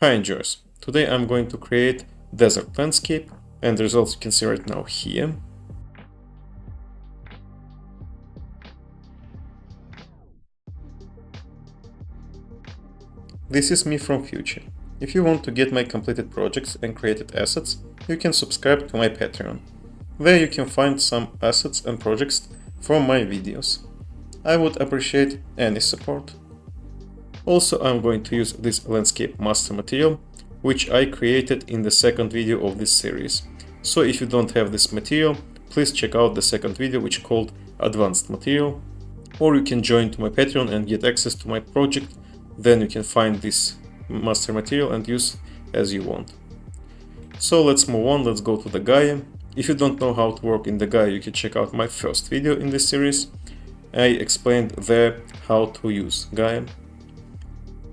Hi enjoyers, today I'm going to create desert landscape and the results you can see right now here. This is me from future. If you want to get my completed projects and created assets, you can subscribe to my Patreon. There you can find some assets and projects from my videos. I would appreciate any support. Also, I'm going to use this landscape master material, which I created in the second video of this series. So if you don't have this material, please check out the second video, which is called advanced material, or you can join to my Patreon and get access to my project. Then you can find this master material and use as you want. So let's move on, let's go to the Gaea. If you don't know how to work in the Gaea, you can check out my first video in this series. I explained there how to use Gaea.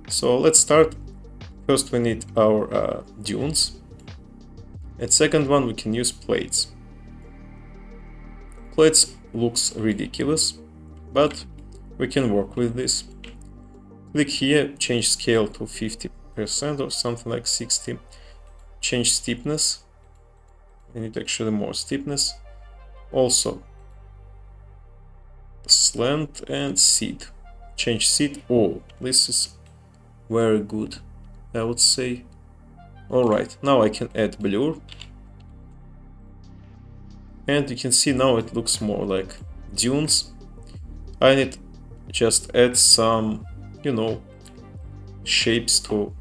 So let's start. First we need our dunes. And second one we can use plates. Plates looks ridiculous, but we can work with this. Click here, change scale to 50% or something like 60. Change steepness. We need actually more steepness. Also slant and seed. Change seed. Oh, this is very good, I would say. Alright, now I can add blur. And you can see now it looks more like dunes. I need just add some, shapes to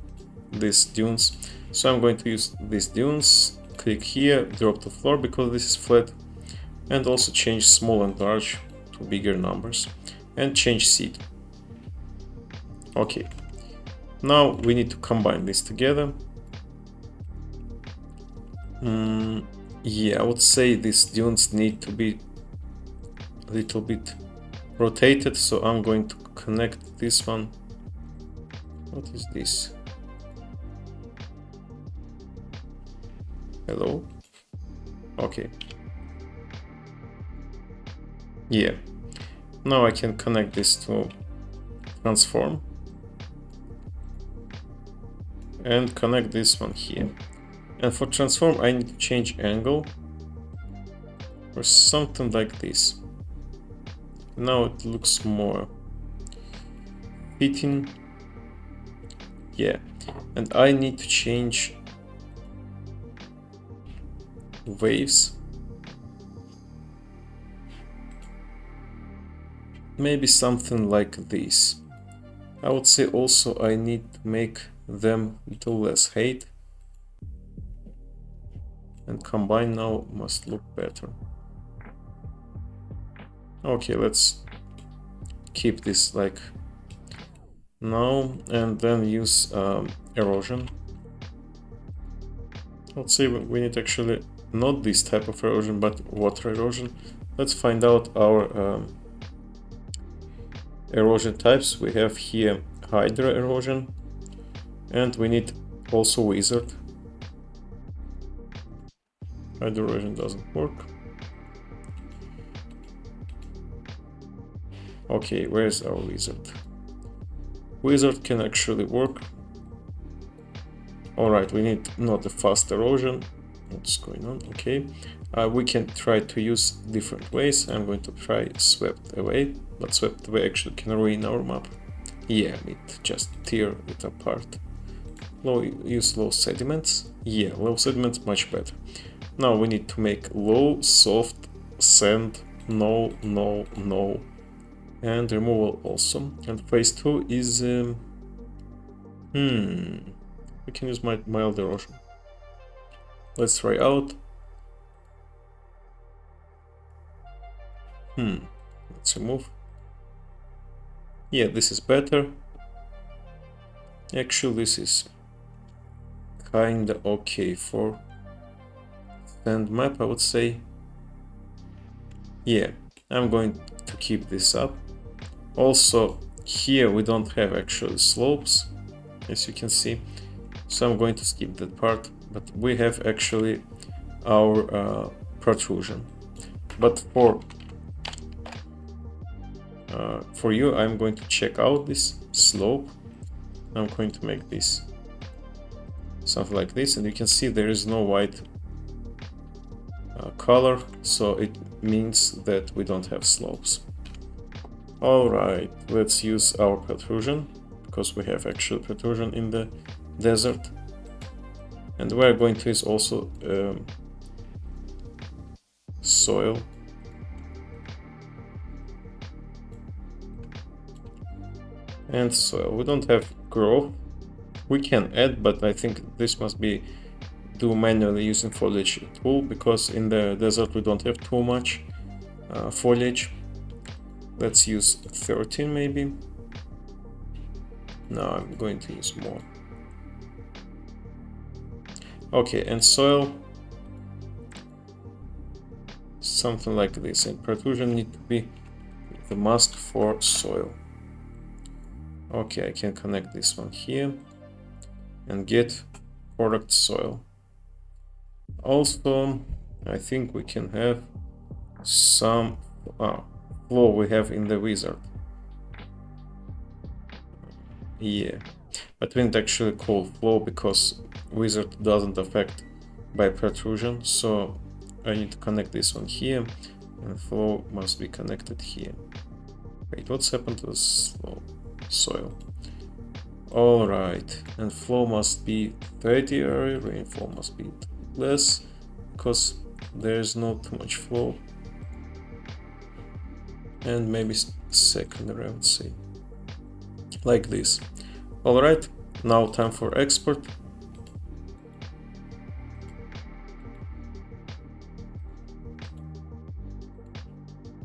these dunes. So I'm going to use these dunes. Click here, drop to floor because this is flat. And also change small and large to bigger numbers. And change seed. Okay. Now we need to combine this together. Yeah, I would say these dunes need to be a little bit rotated, so I'm going to connect this one. What is this? Hello? Okay. Yeah. Now I can connect this to transform. And connect this one here. And for transform I need to change angle or something like this. Now it looks more fitting. Yeah, and I need to change waves. Maybe something like this. I would say also I need to make them a little less height. And combine now must look better. Okay, let's keep this like now and then use erosion. Let's say we need actually not this type of erosion but water erosion. Let's find out our erosion types. We have here hydra erosion and we need also wizard. Hydra erosion doesn't work. Okay, where's our wizard? Wizard can actually work. Alright, we need not a fast erosion. What's going on? Okay. We can try to use different ways. I'm going to try swept away, but swept away actually can ruin our map. Yeah, it just tear it apart. Use low sediments. Yeah, low sediments much better. Now we need to make low, soft, sand, no, and removal also. And phase 2 is we can use mild erosion. Let's try out. Let's remove. Yeah, this is better. Actually, this is kinda okay for sand map, I would say. Yeah, I'm going to keep this up. Also, here we don't have actually slopes, as you can see, so I'm going to skip that part, but we have actually our protrusion. But for you, I'm going to check out this slope. I'm going to make this something like this, and you can see there is no white color, so it means that we don't have slopes. Alright, let's use our protrusion, because we have actual protrusion in the desert. And we're going to use also soil. And soil. We don't have growth. We can add, but I think this must be do manually using foliage tool, because in the desert we don't have too much foliage. Let's use 13 maybe. No, I'm going to use more. Okay, and soil, something like this, and protrusion need to be the mask for soil. Okay, I can connect this one here and get product soil. Also, I think we can have some flow we have in the wizard. Yeah, but we didn't actually call flow because wizard doesn't affect by protrusion, so I need to connect this one here, and flow must be connected here. Wait, what's happened to the soil? Alright, and flow must be 30 area, rainfall must be less, because there's not too much flow. And maybe secondary, I would say. Like this. Alright, now time for export.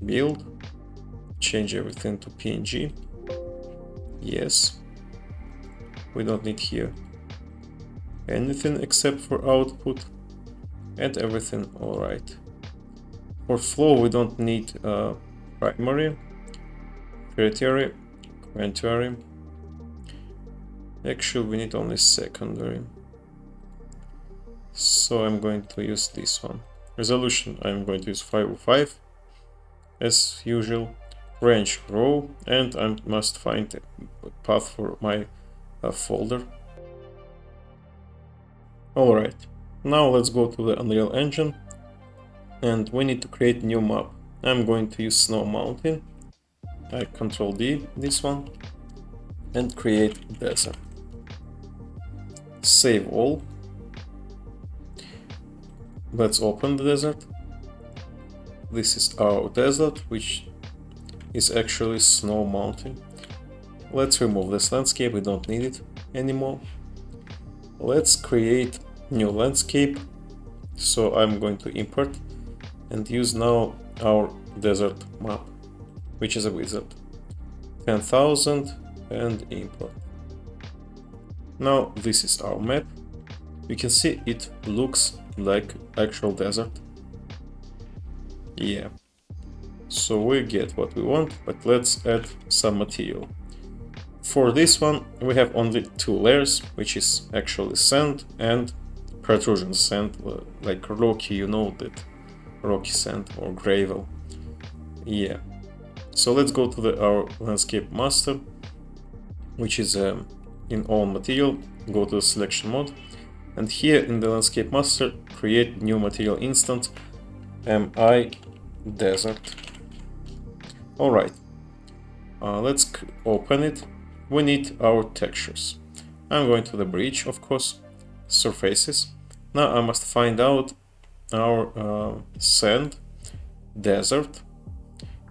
Build. Change everything to PNG. Yes. We don't need here anything except for output and everything. Alright. For flow we don't need primary, tertiary, quaternary. Actually we need only secondary. So I'm going to use this one. Resolution I'm going to use 505 as usual. Range row, and I must find a path for my folder. Alright, now let's go to the Unreal Engine and we need to create new map. I'm going to use Snow Mountain. I Ctrl D this one and create desert. Save all. Let's open the desert. This is our desert, which is actually Snow Mountain. Let's remove this landscape, we don't need it anymore. Let's create new landscape. So I'm going to import and use now our desert map, which is a wizard. 10,000 and import. Now this is our map. You can see it looks like actual desert. Yeah. So we get what we want, but let's add some material. For this one, we have only two layers, which is actually sand and protrusion sand, like rocky, you know, that rocky sand or gravel. Yeah. So let's go to our landscape master, which is in all material. Go to the selection mode, and here in the landscape master, create new material instance, mi desert. Alright, let's open it. We need our textures. I'm going to the bridge, of course, surfaces. Now I must find out our sand, desert,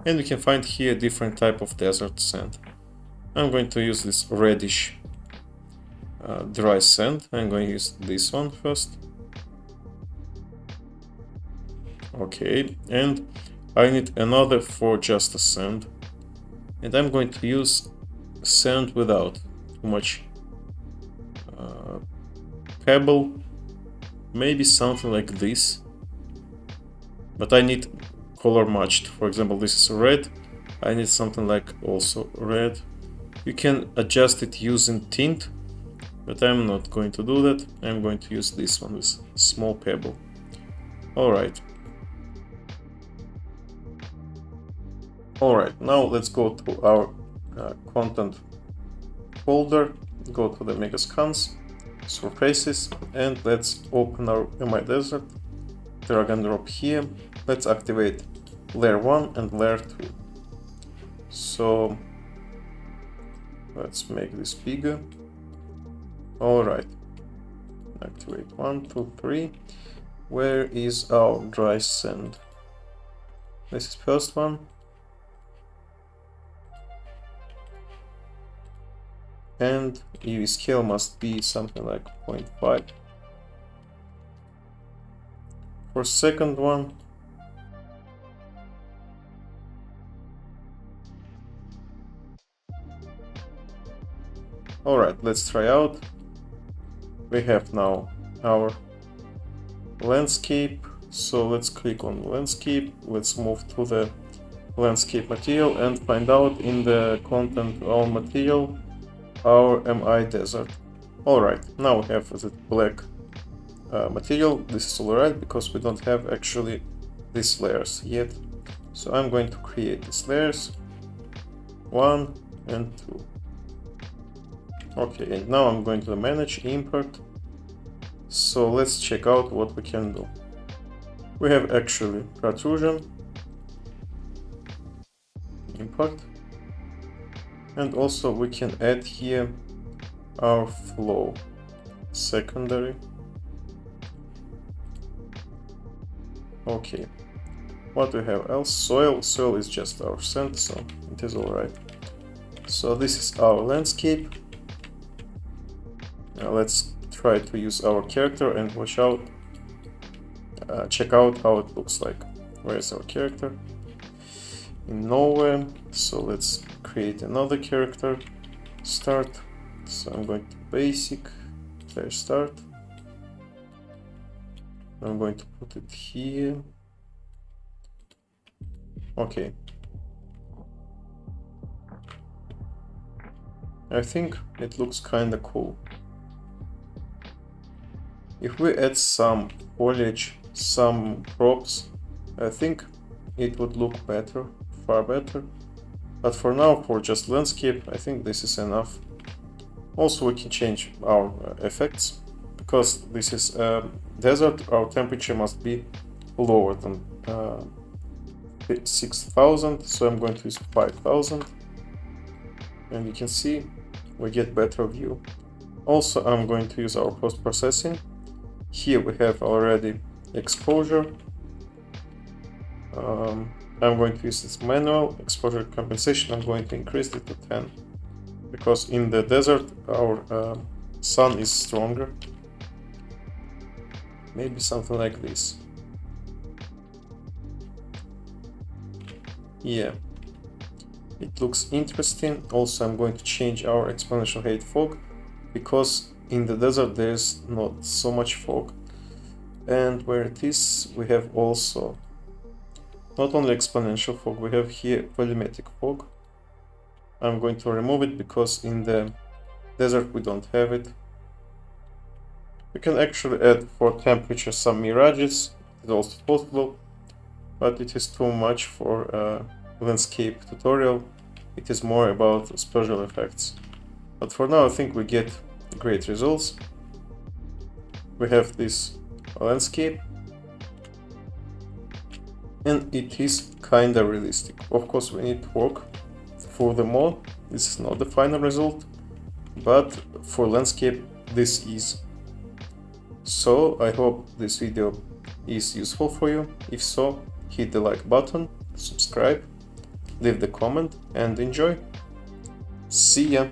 and we can find here different type of desert sand. I'm going to use this reddish dry sand. I'm going to use this one first. Okay, and I need another for just a sand, and I'm going to use sand without too much pebble, maybe something like this, but I need color matched. For example, this is red, I need something like also red. You can adjust it using tint, but I'm not going to do that. I'm going to use this one with small pebble. Alright. Alright, now let's go to our content folder, go to the Megascans, surfaces, and let's open our MI Desert, drag and drop here. Let's activate layer 1 and layer 2. So let's make this bigger. Alright, activate 1, 2, 3. Where is our dry sand? This is first one. And UV scale must be something like 0.5. For second one, alright, let's try out. We have now our landscape, so let's click on landscape. Let's move to the landscape material and find out in the content of our material our MI Desert. Alright, now we have the black material. This is alright because we don't have actually these layers yet. So I'm going to create these layers 1 and 2. Okay, and now I'm going to manage import. So let's check out what we can do. We have actually protrusion, import, and also we can add here our flow, secondary. Okay, what we have else? Soil is just our sand, so it is alright. So this is our landscape. Now let's try to use our character and watch out, check out how it looks like. Where is our character? In nowhere. So let's create another character. Start. So I'm going to basic, player start. I'm going to put it here. Okay. I think it looks kinda cool. If we add some foliage, some props, I think it would look better, far better. But for now, for just landscape, I think this is enough. Also, we can change our effects, because this is desert, our temperature must be lower than 6000, so I'm going to use 5000. And you can see we get better view. Also, I'm going to use our post-processing. Here we have already exposure. I'm going to use this manual exposure compensation. I'm going to increase it to 10 because in the desert our sun is stronger. Maybe something like this. Yeah, it looks interesting. Also, I'm going to change our exponential height fog because in the desert there's not so much fog. And where it is, we have also not only exponential fog, we have here volumetric fog. I'm going to remove it because in the desert we don't have it. We can actually add for temperature some mirages, it's also possible, but it is too much for a landscape tutorial. It is more about special effects. But for now I think we get great results. We have this landscape and it is kinda realistic. Of course we need to work for the mod. This is not the final result, but for landscape this is. So I hope this video is useful for you. If so, hit the like button, subscribe, leave the comment and enjoy. See ya!